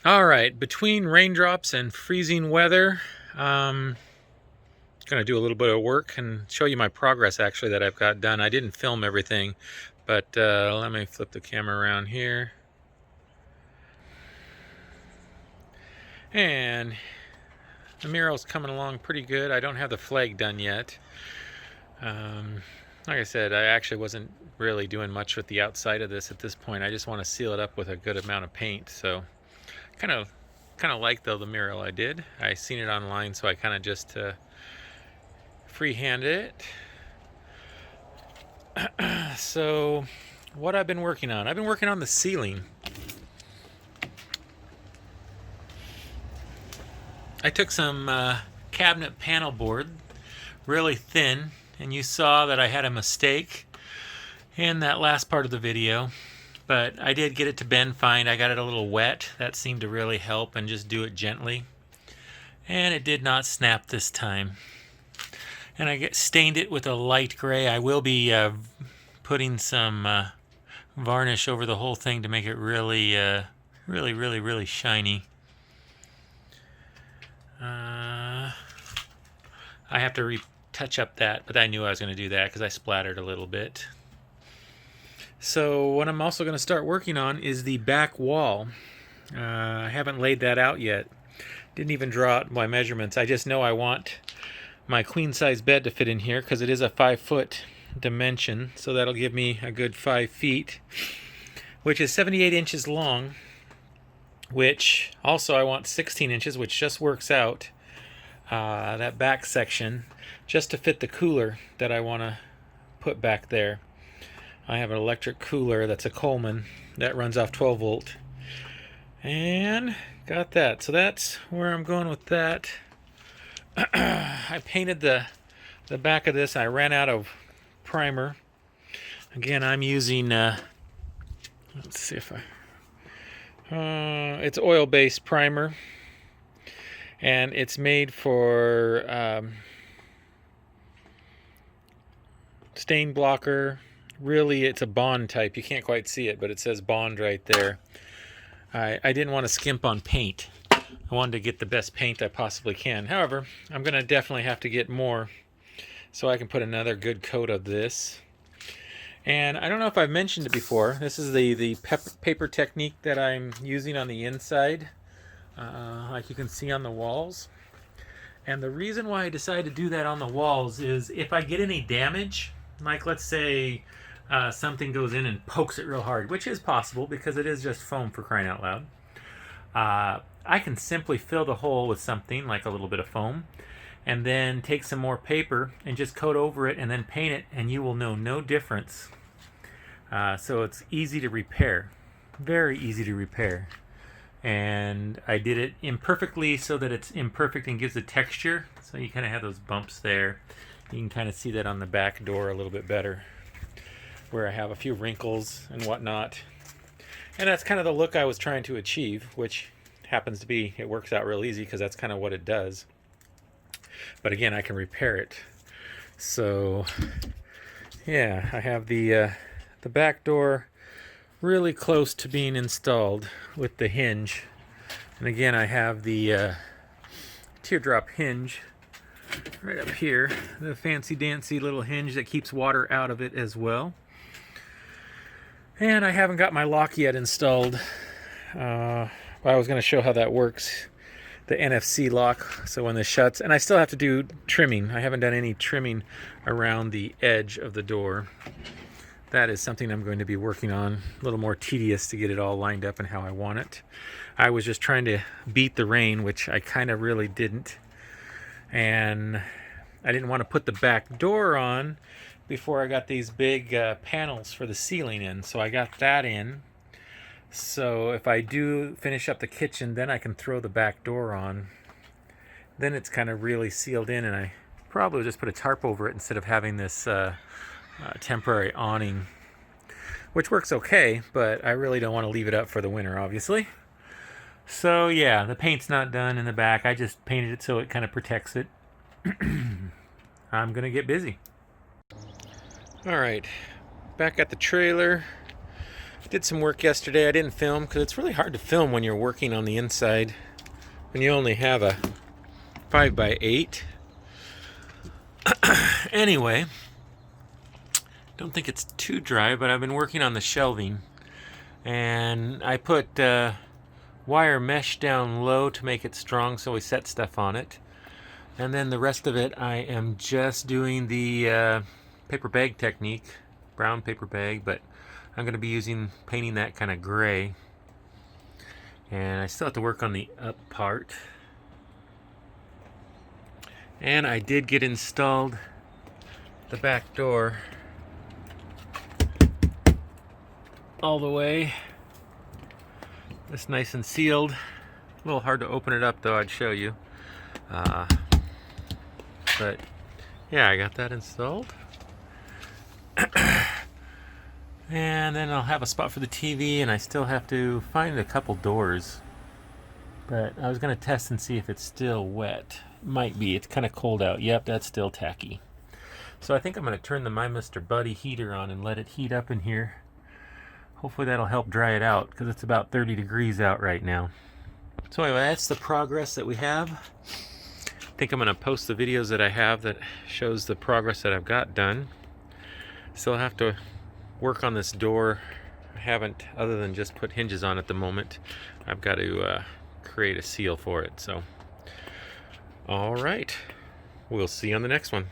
All right, between raindrops and freezing weather, I'm going to do a little bit of work and show you my progress actually that I've got done. I didn't film everything, but let me flip the camera around here. And the mural's coming along pretty good. I don't have the flag done yet. Like I said, I actually wasn't really doing much with the outside of this at this point. I just want to seal it up with a good amount of paint. So kind of like though the mural I did. I seen it online, so I kind of just freehanded it. So what I've been working on the ceiling. I took some cabinet panel board, really thin, and you saw that I had a mistake in that last part of the video, but I did get it to bend fine. I got it a little wet. That seemed to really help, and just do it gently. And it did not snap this time. And I stained it with a light gray. I will be putting some varnish over the whole thing to make it really, really shiny. I have to retouch up that, but I knew I was going to do that because I splattered a little bit. So what I'm also going to start working on is the back wall. I haven't laid that out yet. Didn't even draw out my measurements. I just know I want my queen size bed to fit in here because it is a 5-foot dimension, so that'll give me a good 5 feet, which is 78 inches long, which also I want 16 inches, which just works out that back section just to fit the cooler that I want to put back there. I have an electric cooler that's a Coleman that runs off 12 volt, and got that. So that's where I'm going with that. I painted the back of this. I ran out of primer. Again, I'm using let's see if it's oil-based primer, and it's made for stain blocker. Really, it's a Bond type. You can't quite see it, but it says Bond right there. I didn't want to skimp on paint. I wanted to get the best paint I possibly can. However, I'm going to definitely have to get more so I can put another good coat of this. And I don't know if I've mentioned it before. This is the paper technique that I'm using on the inside, like you can see on the walls. And the reason why I decided to do that on the walls is if I get any damage, like let's say something goes in and pokes it real hard, which is possible because it is just foam, for crying out loud. I can simply fill the hole with something like a little bit of foam, and then take some more paper and just coat over it and then paint it, and you will know no difference. So it's easy to repair, very easy to repair. And I did it imperfectly so that it's imperfect and gives a texture, so you kind of have those bumps there. You can kind of see that on the back door a little bit better, where I have a few wrinkles and whatnot. And that's kind of the look I was trying to achieve, which happens to be, it works out real easy because that's kind of what it does. But again, I can repair it. So yeah, I have the back door really close to being installed with the hinge. And again, I have the teardrop hinge right up here, the fancy dancy little hinge that keeps water out of it as well. And I haven't got my lock yet installed. I was going to show how that works, the NFC lock, so when this shuts. And I still have to do trimming. I haven't done any trimming around the edge of the door. That is something I'm going to be working on. A little more tedious to get it all lined up and how I want it. I was just trying to beat the rain, which I kind of really didn't. And I didn't want to put the back door on before I got these big panels for the ceiling in. So I got that in. So if I do finish up the kitchen, then I can throw the back door on. Then it's kind of really sealed in, and I probably just put a tarp over it instead of having this temporary awning, which works okay, but I really don't want to leave it up for the winter, obviously. So yeah, the paint's not done in the back. I just painted it so it kind of protects it. I'm gonna get busy. All right, back at the trailer. Did some work yesterday. I didn't film because it's really hard to film when you're working on the inside when you only have a 5x8. Anyway, don't think it's too dry, but I've been working on the shelving, and I put wire mesh down low to make it strong so we set stuff on it, and then the rest of it I am just doing the paper bag technique, brown paper bag, but I'm going to be painting that kind of gray, and I still have to work on the up part. And I did get installed the back door all the way. It's nice and sealed. A little hard to open it up though, I'd show you. But yeah, I got that installed. And then I'll have a spot for the TV, and I still have to find a couple doors. But I was going to test and see if it's still wet. Might be. It's kind of cold out. Yep, that's still tacky. So I think I'm going to turn the My Mr. Buddy heater on and let it heat up in here. Hopefully that'll help dry it out, because it's about 30 degrees out right now. So anyway, that's the progress that we have. I think I'm going to post the videos that I have that shows the progress that I've got done. Still have to work on this door. I haven't, other than just put hinges on at the moment. I've got to create a seal for it. So, all right, we'll see you on the next one.